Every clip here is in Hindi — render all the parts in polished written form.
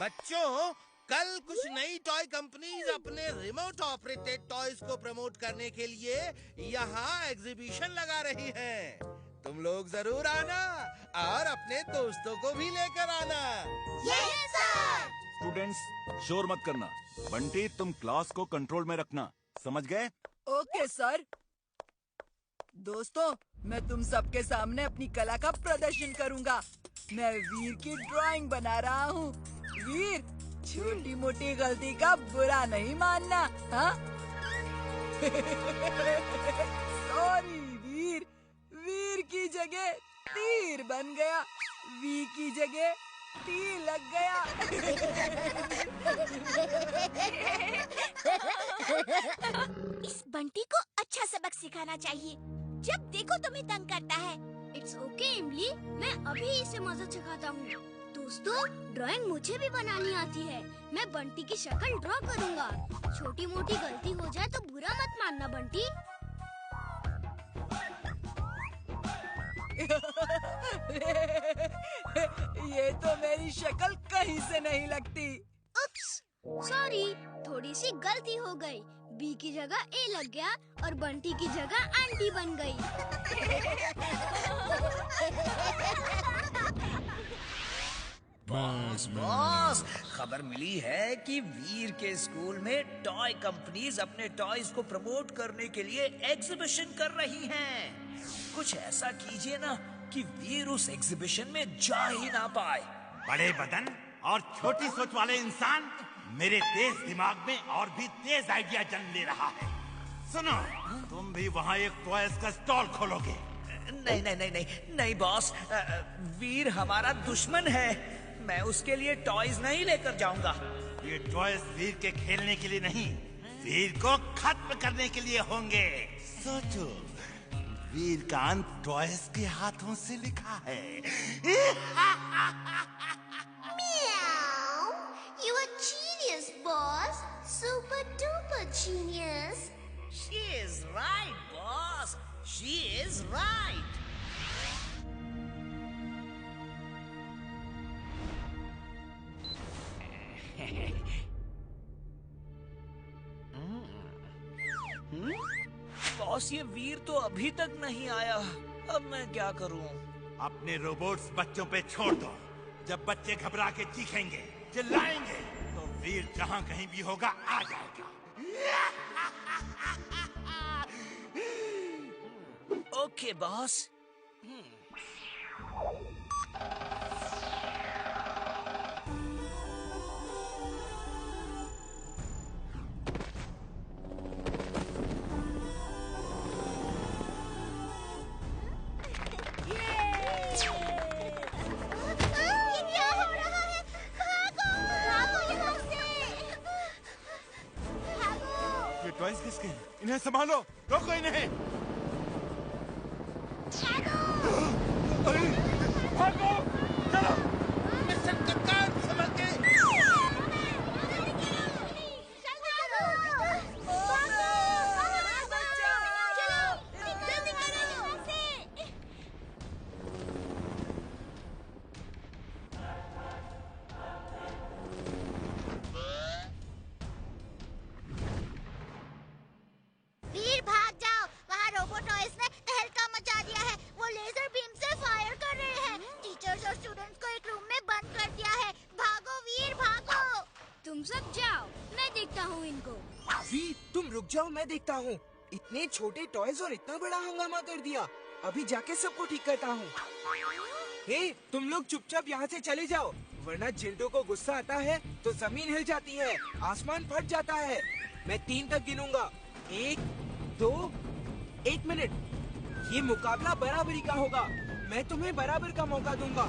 बच्चों, कल कुछ नई टॉय कंपनीज अपने रिमोट ऑपरेटेड टॉयज को प्रमोट करने के लिए यहाँ एग्जीबिशन लगा रही हैं। तुम लोग जरूर आना और अपने दोस्तों को भी लेकर आना। Yes sir. स्टूडेंट्स, शोर मत करना। बंटी, तुम क्लास को कंट्रोल में रखना, समझ गए? Okay sir. दोस्तों, मैं तुम सबके सामने अपनी कला का प्रदर्शन करूंगा। मैं वीर की ड्राइंग बना रहा हूँ। वीर, छोटी मोटी गलती का बुरा नहीं मानना, हाँ? सॉरी वीर। वीर की जगह तीर बन गया। वी की जगह तीर लग गया। इस बंटी को अच्छा सबक सिखाना चाहिए। जब देखो तुम्हें तंग करता है। इट्स ओके इमली, मैं अभी इसे मजा सिखाता हूँ। दोस्तों, ड्राइंग मुझे भी बनानी आती है। मैं बंटी की शक्ल ड्रॉ करूँगा। छोटी मोटी गलती हो जाए तो बुरा मत मानना बंटी। ये तो मेरी शक्ल कहीं से नहीं लगती। उप्स, सॉरी, थोड़ी सी गलती हो गई। बी की जगह ए लग गया और बंटी की जगह आंटी बन गई। बॉस, खबर मिली है कि वीर के स्कूल में टॉय कंपनीज अपने टॉयज को प्रमोट करने के लिए एग्जीबिशन कर रही हैं। कुछ ऐसा कीजिए ना कि वीर उस एग्जीबिशन में जा ही ना पाए। बड़े बदन और छोटी सोच वाले इंसान मेरे तेज दिमाग में और भी तेज आइडिया जन्म ले रहा है। सुनो, तुम भी वहाँ एक टॉयज का स्टॉल खोलोगे? नहीं नहीं नहीं नहीं नहीं बॉस, वीर हमारा दुश्मन है। मैं उसके लिए टॉयज नहीं लेकर जाऊंगा। ये टॉयज वीर के खेलने के लिए नहीं, वीर को खत्म करने के लिए होंगे। सोचो, वीर का अंत टॉयज के हाथों से लिखा है। Meow. You are genius, boss. Super duper genius. She is right, boss. She is right. Boss, ये वीर तो अभी तक नहीं आया। अब मैं क्या करूं? अपने रोबोट्स बच्चों पे छोड़ दो। जब बच्चे घबरा के चीखेंगे, चिल्लाएंगे, तो वीर जहाँ कहीं भी होगा आ जाएगा। Okay boss. टॉयज किसके हैं? इन्हें संभालो, रोको इन्हें। भागो! चलो! मिशन का काम संभल के! वीर भाग जाओ! वहाँ रोबोट टॉयज ने तहलका मचा दिया है। वो लेजर बीम से फायर कर रहे हैं। टीचर्स और स्टूडेंट्स को एक रूम में बंद कर दिया है। भागो वीर, भागो! तुम सब जाओ, मैं देखता हूँ इनको। वीर, तुम रुक जाओ, मैं देखता हूँ। इतने छोटे टॉयज और इतना बड़ा हंगामा कर दिया। अभी जाके सबको ठीक करता हूँ। हे, तुम लोग चुपचाप यहाँ से चले जाओ, वरना जिल्डो को गुस्सा आता है तो जमीन हिल जाती है, आसमान फट जाता है। मैं 3 तक गिनूंगा। 1, 2, 1 मिनट। ये मुकाबला बराबरी का होगा। मैं तुम्हें बराबर का मौका दूंगा।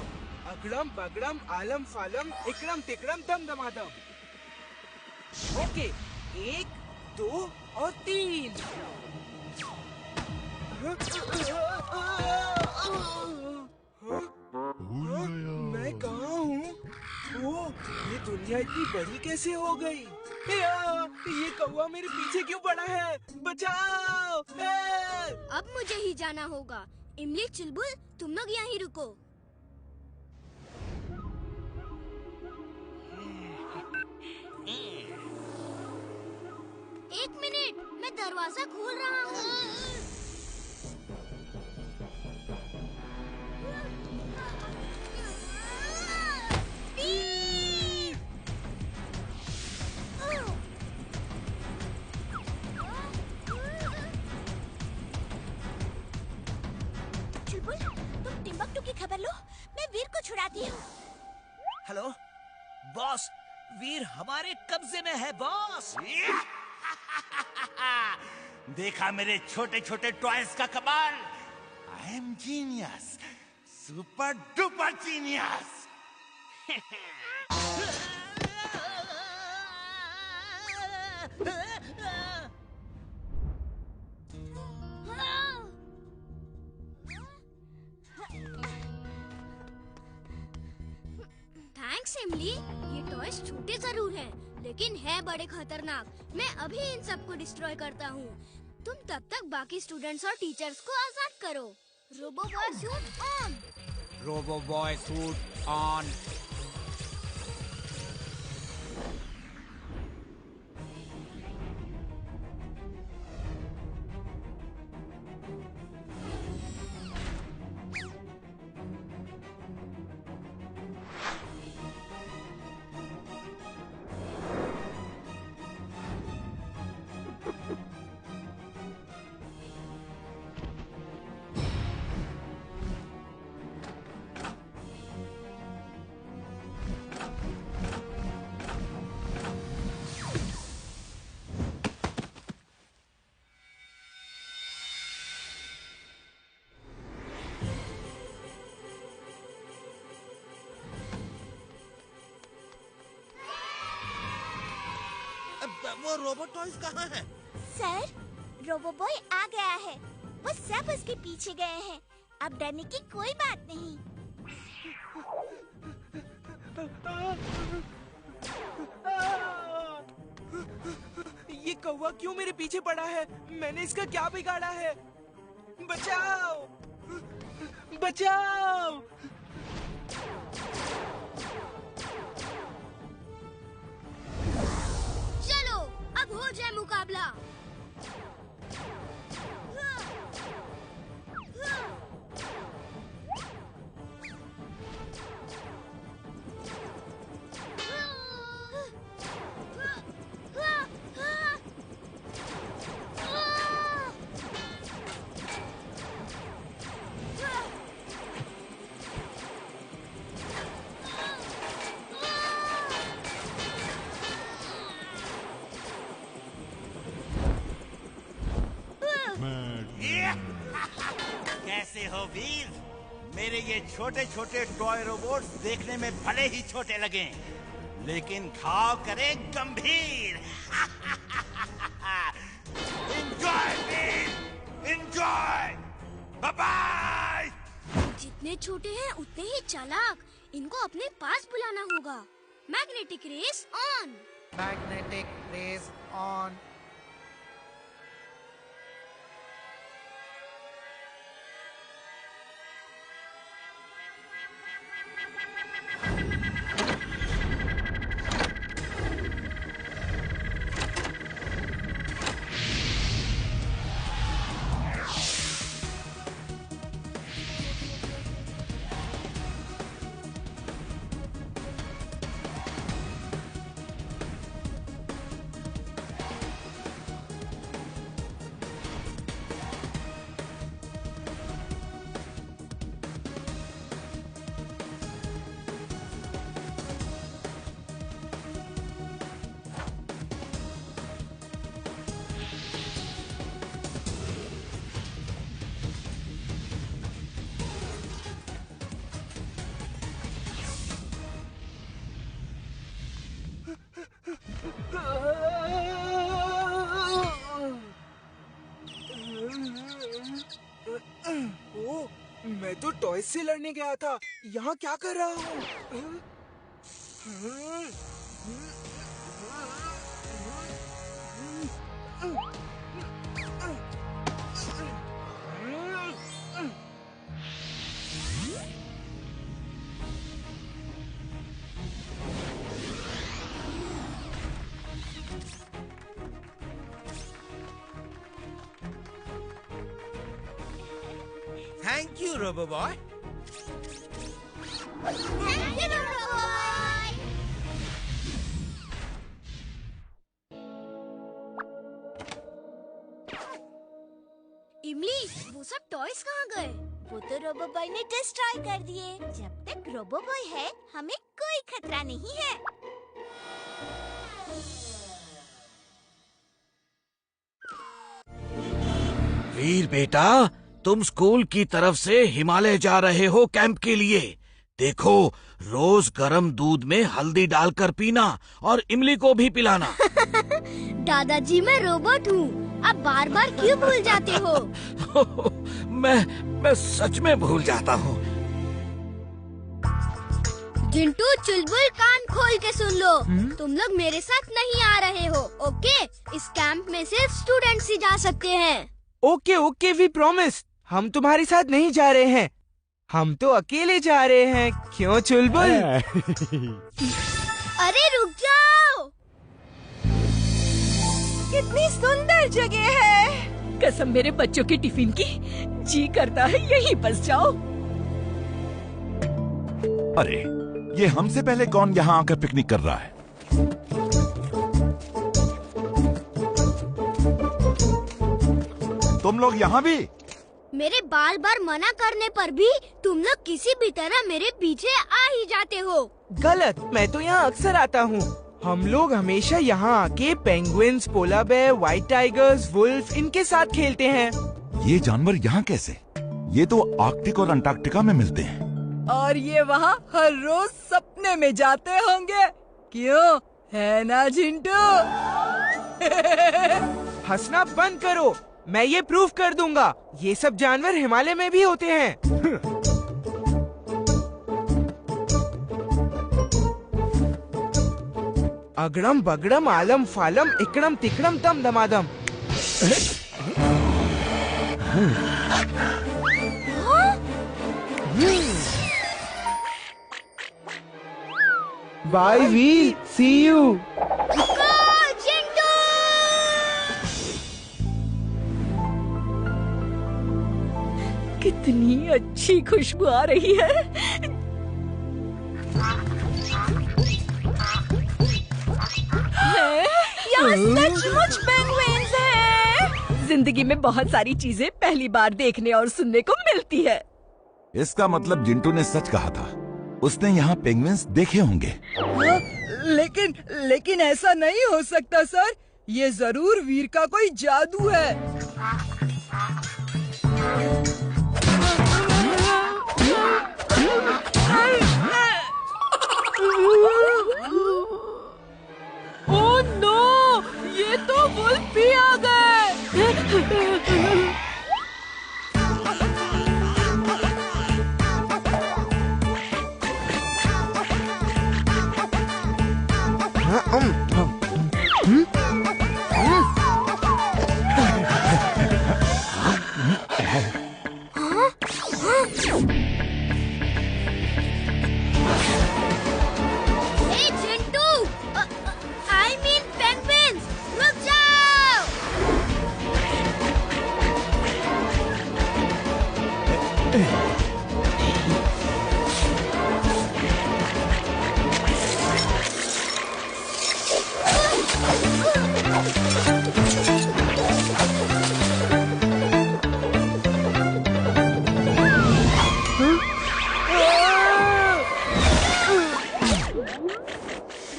अगड़म बगड़म आलम फालम इकड़म तिकड़म दम दमादम। ओके, 1, 2 और 3। मैं कहाँ हूँ? ओह, ये दुनिया इतनी बड़ी कैसे हो गई? ये कौवा मेरे पीछे क्यों पड़ा है? बचाओ! अब मुझे ही जाना होगा। इमली, चुलबुल, तुम लोग यहीं रुको। दरवाजा खोल रहा हूँ। चुलबुल, तुम टिम्बकटू की खबर लो, मैं वीर को छुड़ाती हूँ। हेलो बॉस, वीर हमारे कब्जे में है बॉस। देखा मेरे छोटे छोटे टॉयज का कमाल। I am genius, super duper genius. Thanks Emily, ये टॉयज छोटे जरूर हैं, लेकिन है बड़े खतरनाक। मैं अभी इन सबको डिस्ट्रॉय करता हूँ। तुम तब तक बाकी स्टूडेंट्स और टीचर्स को आजाद करो। Robo boy suit on. Robo boy suit on. वो रोबोट टॉयज कहाँ है? सर, रोबो बॉय आ गया है। वो सब उसके पीछे गए हैं। अब डरने की कोई बात नहीं। ये कौवा क्यों मेरे पीछे पड़ा है? मैंने इसका क्या बिगाड़ा है? बचाओ! बचाओ! चलो अब हो जाए मुकाबला। कैसे हो वीर? मेरे ये छोटे छोटे टॉय रोबोट्स देखने में भले ही छोटे लगे, लेकिन घाव करे गंभीर। Enjoy Veer, enjoy. Bye bye. जितने छोटे हैं उतने ही चालाक। इनको अपने पास बुलाना होगा। Magnetic race on. Magnetic race on. ओ, मैं तो टॉयज से लड़ने गया था। यहाँ क्या कर रहा हूँ? Thank you robo boy. Thank you roboboy. इमली, वो सब टॉयज कहाँ गए? वो तो रोबोबॉय ने डिस्ट्रॉय कर दिए। जब तक रोबोबॉय है हमें कोई खतरा नहीं है। वीर बेटा, तुम स्कूल की तरफ से हिमालय जा रहे हो कैंप के लिए। देखो, रोज गर्म दूध में हल्दी डालकर पीना और इमली को भी पिलाना। दादाजी, मैं रोबोट हूँ, आप बार बार क्यों भूल जाते हो? मैं सच में भूल जाता हूँ। जिंटू, चुलबुल, कान खोल के सुन लो। तुम लोग मेरे साथ नहीं आ रहे हो, ओके? इस कैंप में सिर्फ स्टूडेंट्स ही जा सकते हैं। Okay okay, we promise. हम तुम्हारे साथ नहीं जा रहे हैं, हम तो अकेले जा रहे हैं। क्यों चुलबुल? अरे रुक जाओ! कितनी सुंदर जगह है। कसम मेरे बच्चों के टिफिन की, जी करता है यहीं बस जाओ। अरे, ये हमसे पहले कौन यहाँ आकर पिकनिक कर रहा है? तुम लोग यहाँ भी? मेरे बार बार मना करने पर भी तुम लोग किसी भी तरह मेरे पीछे आ ही जाते हो। गलत, मैं तो यहाँ अक्सर आता हूँ। हम लोग हमेशा यहाँ आके penguins, polar bear, white tigers, wolf इनके साथ खेलते हैं। ये जानवर यहाँ कैसे? ये तो आर्कटिक और अंटार्कटिका में मिलते हैं। और ये वहाँ हर रोज सपने में जाते होंगे, क्यों? है ना जिंटू? हंसना बंद करो, मैं ये प्रूफ कर दूंगा। ये सब जानवर हिमालय में भी होते हैं। अगड़म बगड़म आलम फालम इकड़म तिकड़म तम दमादम। Bye we, see you. कितनी अच्छी खुशबू आ रही है। यहाँ सचमुच पेंगुइन्स हैं। जिंदगी में बहुत सारी चीजें पहली बार देखने और सुनने को मिलती है। इसका मतलब जिंटू ने सच कहा था, उसने यहाँ पेंगुइन्स देखे होंगे। लेकिन ऐसा नहीं हो सकता सर, ये जरूर वीर का कोई जादू है। ओह नो, ये तो वुल्फ भी आ गए।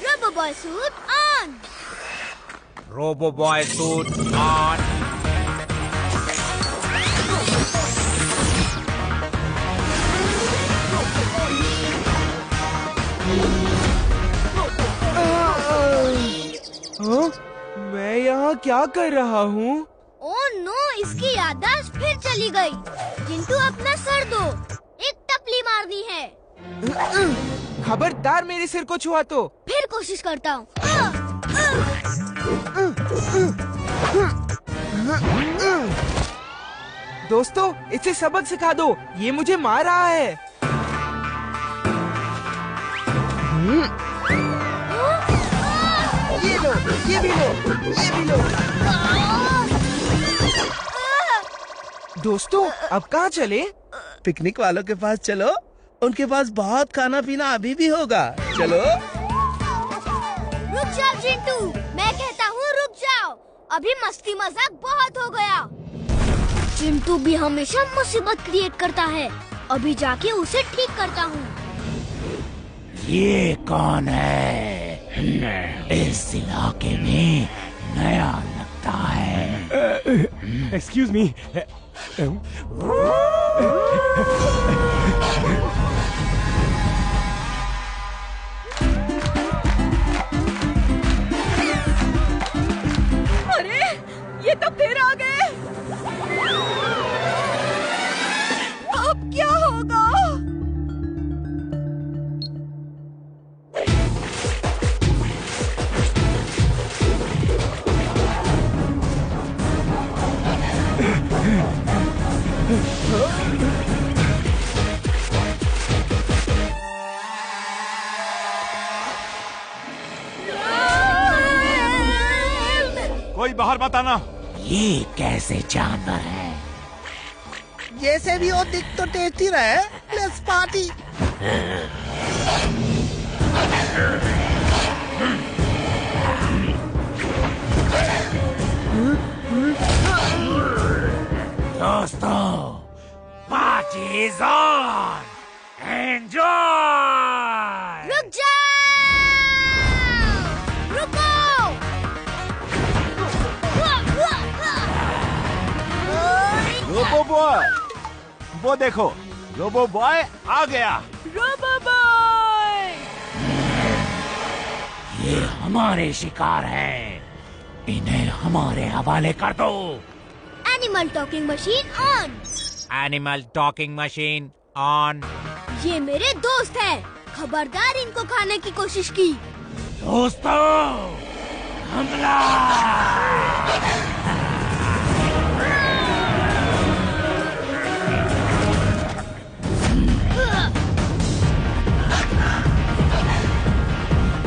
Robo-Boy suit on! Robo-Boy suit on! मैं यहाँ क्या कर रहा हूँ? ओह नो, इसकी याददाश्त फिर चली गई। जिंटू, अपना सर दो, एक टपली मारनी है। खबरदार मेरे सिर को छुआ तो। फिर कोशिश करता हूँ। दोस्तों, इसे सबक सिखा दो, ये मुझे मार रहा है। ये लो, ये भी लो, ये भी लो। दोस्तों, अब कहाँ चले? पिकनिक वालों के पास चलो, उनके पास बहुत खाना पीना अभी भी होगा। चलो। रुक जाओ चिंटू, मैं कहता हूँ रुक जाओ, अभी मस्ती मजाक बहुत हो गया। चिंटू भी हमेशा मुसीबत क्रिएट करता है, अभी जाके उसे ठीक करता हूँ। ये कौन है? इस इलाके में नया लगता है। Excuse me. अरे ये तो फिर आ गए। अब क्या होगा? कोई बाहर मत आना। ये कैसे जानवर है? जैसे भी हो दिख तो टेस्टी रहे। Let's party. दोस्तों, पार्टी इज ऑन। एंजॉय। रुक जाओ, रुको। रोबो बॉय, वो देखो, रोबो बॉय आ गया। Robo boy! ये हमारे शिकार हैं, इन्हें हमारे हवाले कर दो। Animal talking machine on. Animal talking machine on. ये मेरे दोस्त हैं, खबरदार इनको खाने की कोशिश की। दोस्तों, हमला!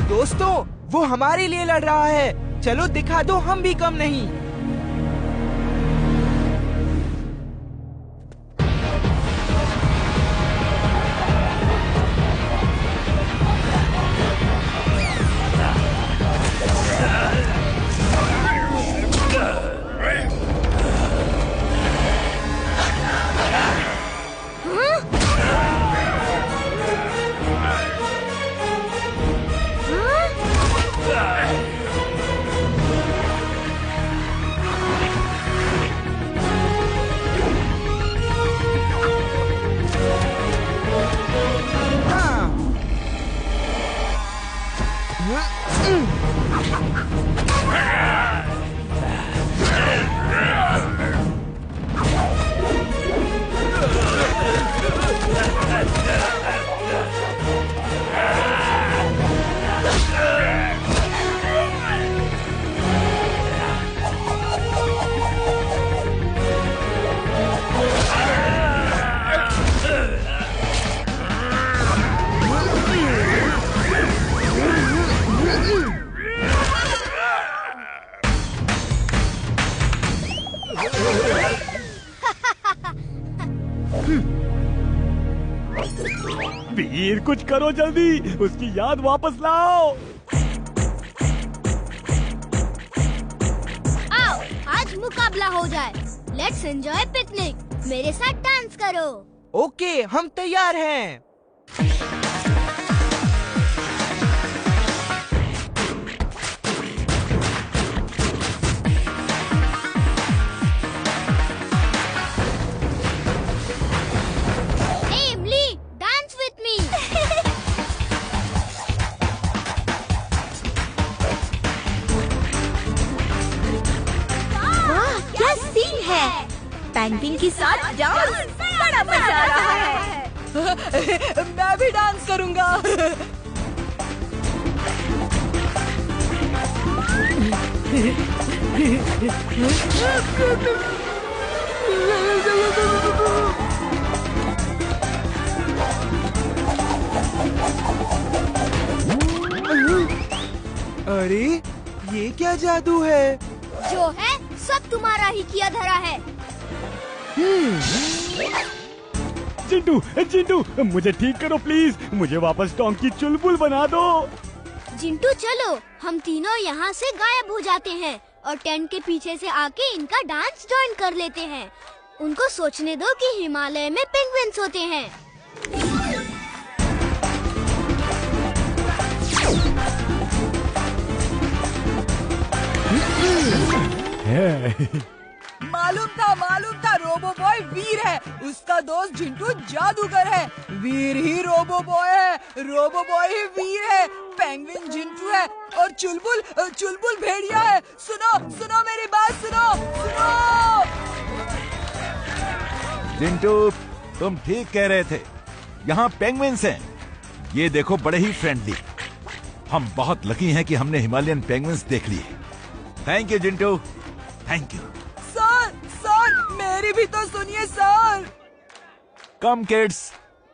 दोस्तों, वो हमारे लिए लड़ रहा है। चलो दिखा दो हम भी कम नहीं। वीर कुछ करो जल्दी, उसकी याद वापस लाओ। आओ, आज मुकाबला हो जाए। Let's enjoy picnic. मेरे साथ डांस करो। ओके, हम तैयार हैं। पेंगुइन के साथ डांस बड़ा मजा आ रहा है। मैं भी डांस करूंगा। अरे ये क्या जादू है? जो है सब तुम्हारा ही किया धरा है। चिंटू चिंटू मुझे ठीक करो प्लीज, मुझे वापस डोंकी चुलबुल बना दो। जिंटू चलो, हम तीनों यहाँ से गायब हो जाते हैं और टेंट के पीछे से आके इनका डांस ज्वाइन कर लेते हैं। उनको सोचने दो कि हिमालय में पेंगुइन्स होते हैं। मालूम था रोबो बॉय वीर है। उसका दोस्त जिंटू जादूगर है। वीर ही रोबो बॉय है, रोबो बॉय ही वीर है। पेंगुइन जिंटू है और चुलबुल भेड़िया है। सुनो मेरी बात सुनो। जिंटू, तुम ठीक कह रहे थे, यहाँ पेंगुइन्स हैं। ये देखो, बड़े ही फ्रेंडली। हम बहुत लकी हैं कि हमने हिमालयन पेंगुइन्स देख लिए। Thank you Jintu, thank you. Sir मेरी भी तो सुनिए sir. Come kids,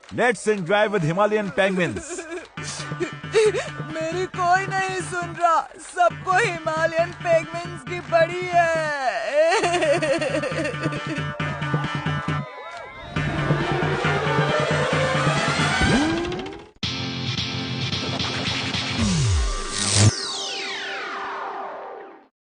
let's enjoy with Himalayan penguins. मेरी कोई नहीं सुन रहा, सबको हिमालयन पेंगुइन्स की पड़ी है।